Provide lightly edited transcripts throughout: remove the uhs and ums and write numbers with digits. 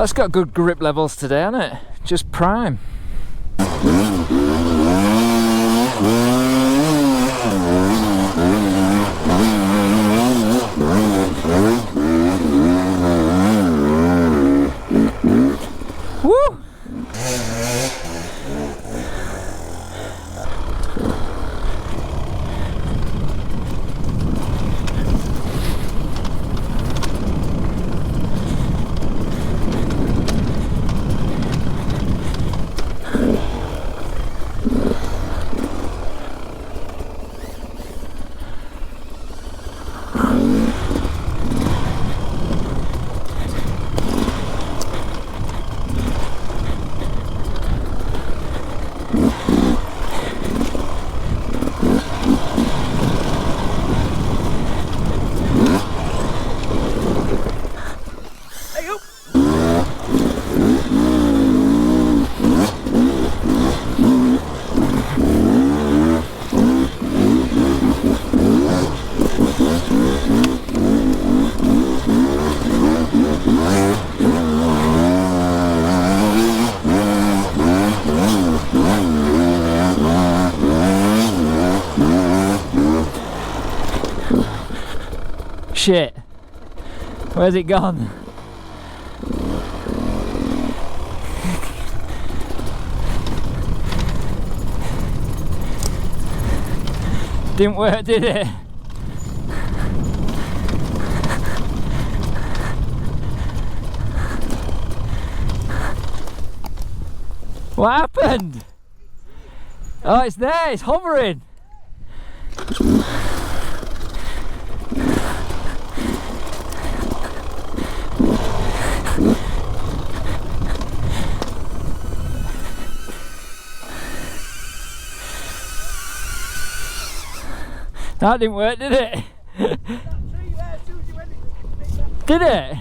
That's got good grip levels today, hasn't it? Just prime. Woo! Shit, where's it gone? Didn't work, did it? What happened? Oh, it's there, it's hovering. That didn't work, did it? Did it?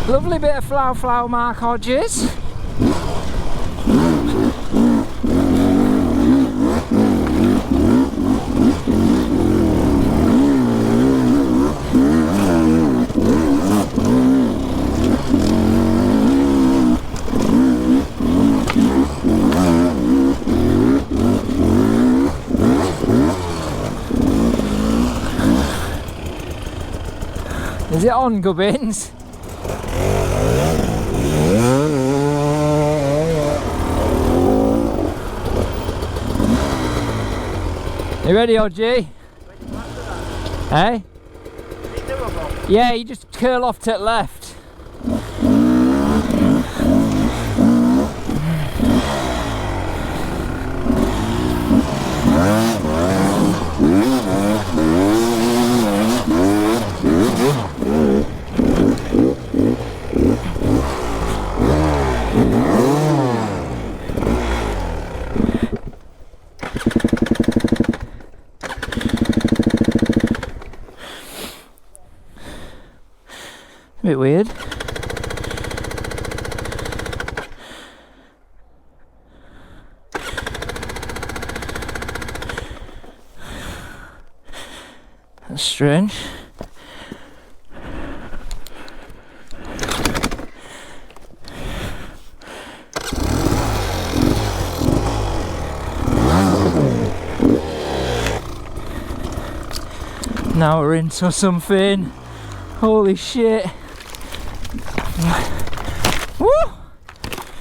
Lovely bit of flow Mark Hodges. Is it on, Gubbins? You ready, OG? Hey? Yeah, you just curl off to the left. A bit weird. That's strange. Now we're into something. Holy shit. Woo!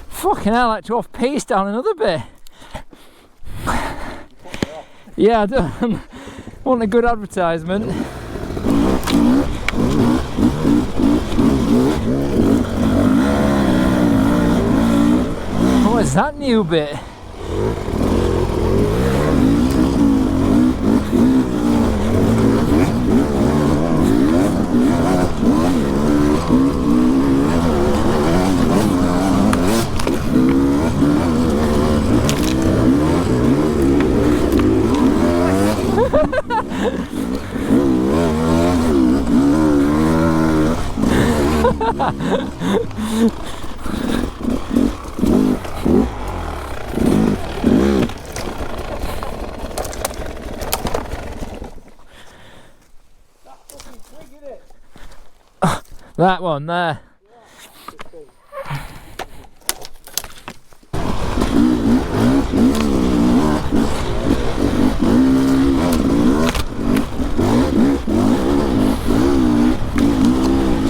Fucking hell, I had to off pace down another bit. Yeah, I don't want a good advertisement. What is that new bit? That one there.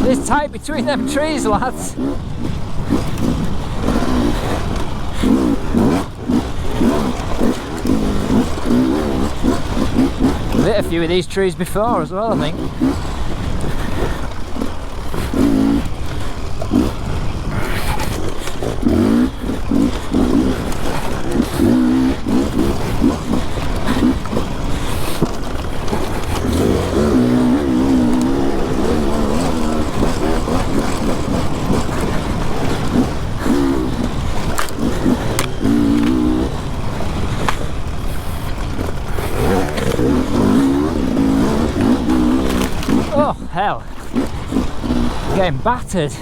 It's tight between them trees, lads. I've hit a few of these trees before as well, I think. Oh hell, getting battered.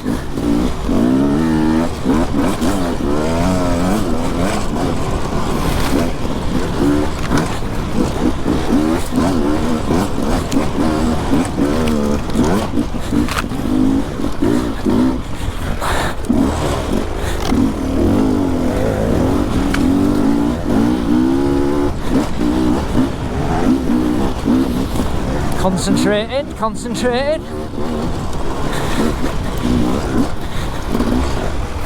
Concentrating, concentrating.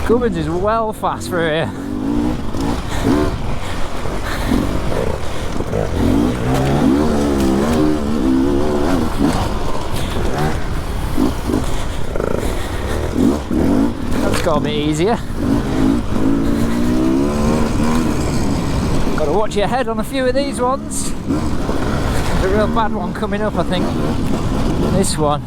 Gubbins is well fast for here. That's got a bit easier. Got to watch your head on a few of these ones. A real bad one coming up, I think. This one.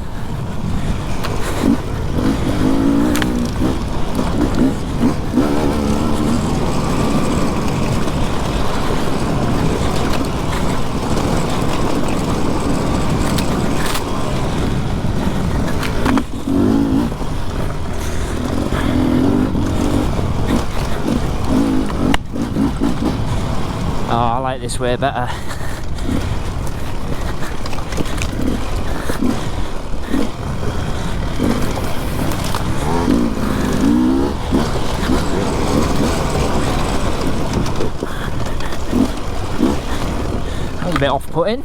Oh, I like this way better. That was a bit off-putting.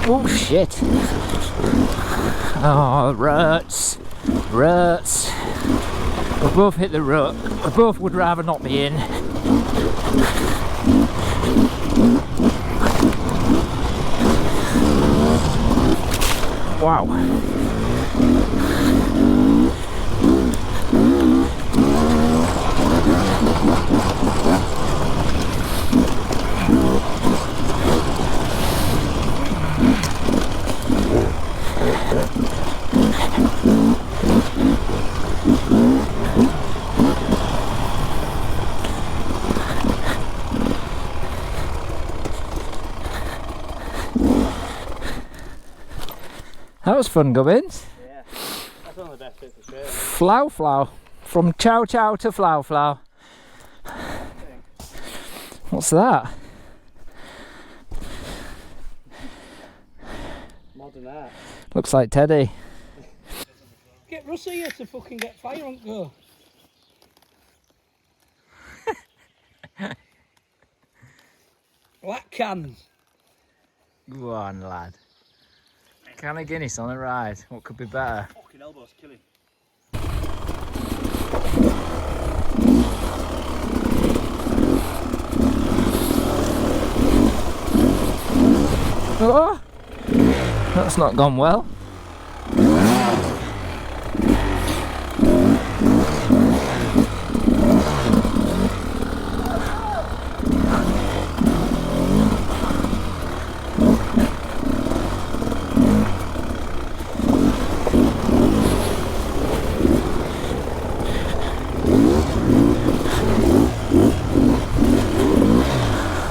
Oh shit. Oh, ruts. Ruts. We both hit the rut. We both would rather not be in. Wow. That was fun, Gubbins. Yeah, that's one of the best bits of training. Flow flow. From chow chow to flow flow. What's that? Modern art. Looks like Teddy. Get Russell here to fucking get fire on go. Black cans. Go on, lad. Can of Guinness on a ride. What could be better? Fucking elbows killing. Oh, that's not gone well.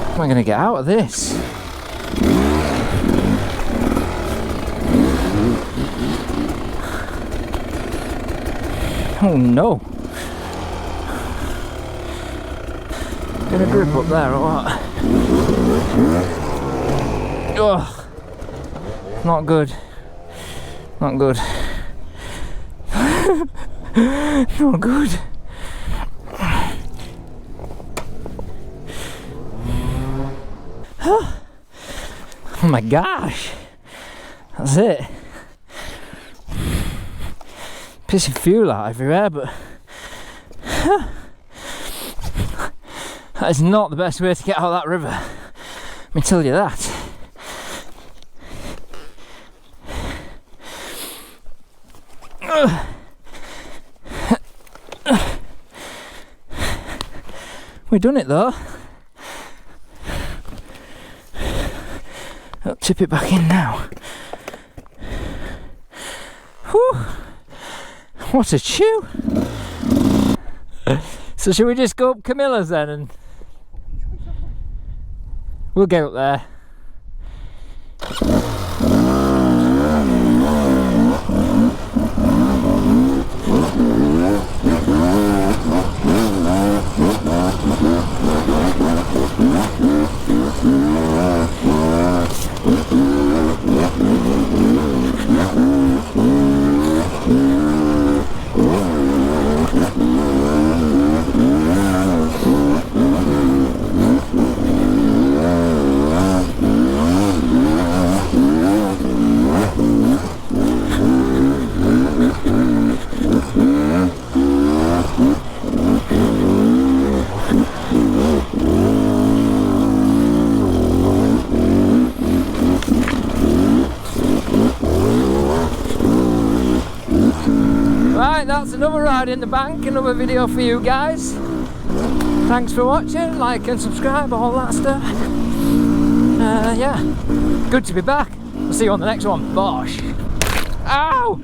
How am I going to get out of this? Oh no! Gonna grip up there or what? Oh, not good. Not good. Not good. Oh my gosh, that's it. Pissing fuel out everywhere, but that is not the best way to get out of that river. Let me tell you that. We've done it though. I'll tip it back in now. Whew. What a chew! So should we just go up Camilla's then and we'll get up there. Right, that's another ride in the bank, another video for you guys. Thanks for watching, like and subscribe, all that stuff. Yeah, good to be back. I'll see you on the next one. Bosh. Ow!